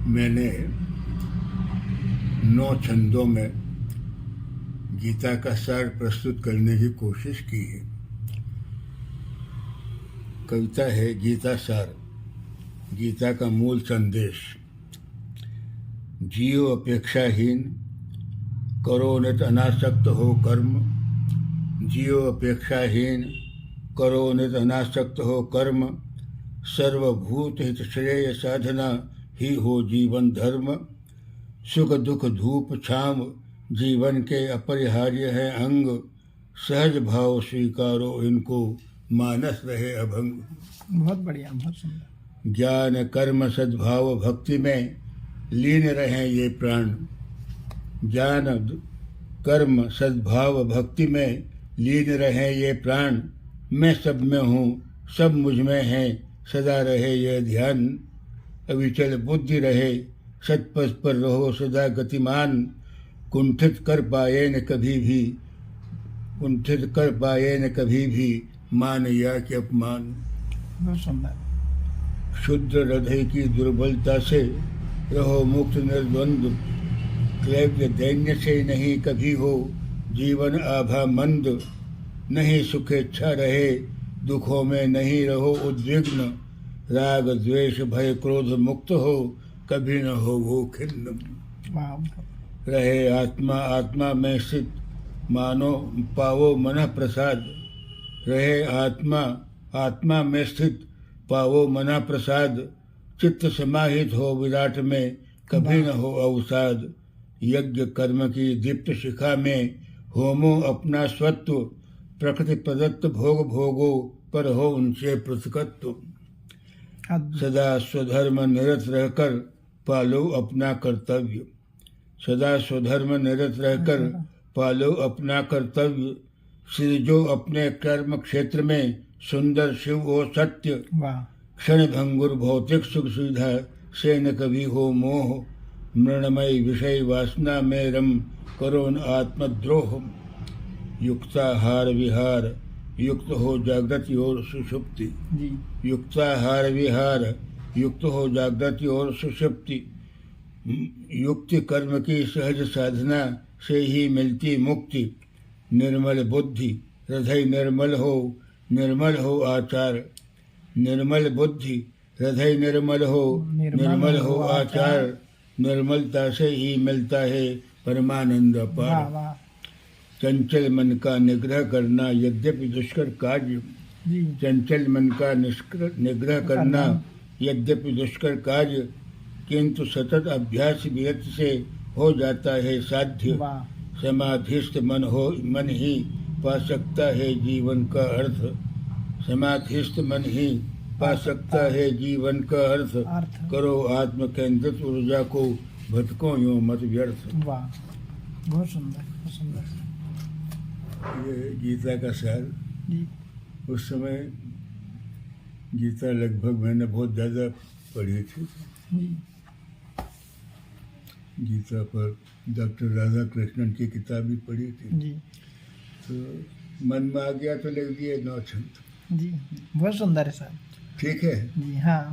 मैंने 9 छंदों में गीता का सार प्रस्तुत करने की कोशिश की है। कविता है गीता सार, गीता का मूल संदेश। जियो अपेक्षाहीन, करो नित अनासक्त हो कर्म। जियो अपेक्षाहीन, करो नित अनासक्त हो कर्म। सर्वभूत हित श्रेय साधना ही हो जीवन धर्म। सुख दुख धूप छांव जीवन के अपरिहार्य है अंग। सहज भाव स्वीकारो इनको, मानस रहे अभंग। बहुत बढ़िया, बहुत सुंदर। ज्ञान कर्म सद्भाव भक्ति में लीन रहे ये प्राण। ज्ञान कर्म सद्भाव भक्ति में लीन रहे ये प्राण। मैं सब में हूँ, सब मुझ में है, सदा रहे ये ध्यान। अविचल बुद्धि रहे, सत्पथ पर रहो सदा गतिमान। कुंठित कर पाए न कभी भी, कुंठित कर पाए न कभी भी, मान या कि अपमान। बहुत सुंदर। शुद्ध हृदय की दुर्बलता से रहो मुक्त निर्द्वंद। क्लैब्य दैन्य से नहीं कभी हो जीवन आभा मंद। नहीं सुखेच्छा रहे, दुखों में नहीं रहो उद्विग्न। राग द्वेष भय क्रोध मुक्त हो, कभी न हो वो खिन्न। रहे आत्मा आत्मा में स्थित, मानो पावो मन प्रसाद। रहे आत्मा आत्मा में स्थित, पावो मना प्रसाद। चित्त समाहित हो विराट में, कभी न हो अवसाद। यज्ञ कर्म की दीप्त शिखा में होमो अपना स्वत्व। प्रकृति प्रदत्त भोग भोगो, पर हो उनसे पृथकत्व। सदा स्वधर्म निरत रहकर पालो अपना कर्तव्य। सदा स्वधर्म निरत रहकर पालो अपना कर्तव्य। सृजो अपने कर्म क्षेत्र में सुंदर शिव ओ सत्य। क्षण भंगुर भौतिक सुख सुविधा से न कभी हो मोह। मृणमय विषय वासना में रम, करो न आत्मद्रोह। युक्ताहार विहार युक्त हो जागृति और सुषुप्ति। युक्ताहार विहार युक्त हो जागृति और सुषुप्ति। युक्ति कर्म की सहज साधना से ही मिलती मुक्ति। निर्मल बुद्धि हृदय निर्मल हो आचार। निर्मल बुद्धि हृदय निर्मल हो आचार। निर्मलता से ही मिलता है परमानंद अपार। चंचल मन का निग्रह करना यद्यपि दुष्कर कार्य। चंचल मन का निग्रह करना यद्यपि दुष्कर कार्य, किंतु सतत अभ्यास विरत से हो जाता है साध्य। समाधिस्थ मन ही पा सकता है जीवन का अर्थ। समाधिस्थ मन ही पा सकता है जीवन का अर्थ। करो आत्म केंद्रित ऊर्जा को, भटको यूं मत व्यर्थ। वाह, बहुत सुंदर, बहुत सुंदर। ये गीता का सार। उस समय गीता लगभग मैंने बहुत ज़्यादा पढ़ी थी। गीता पर डॉक्टर राधा कृष्णन की किताब भी पढ़ी थी। तो मन में आ गया तो लिख दिए 9 छंद। जी, बहुत सुंदर है साहब। ठीक है जी हाँ।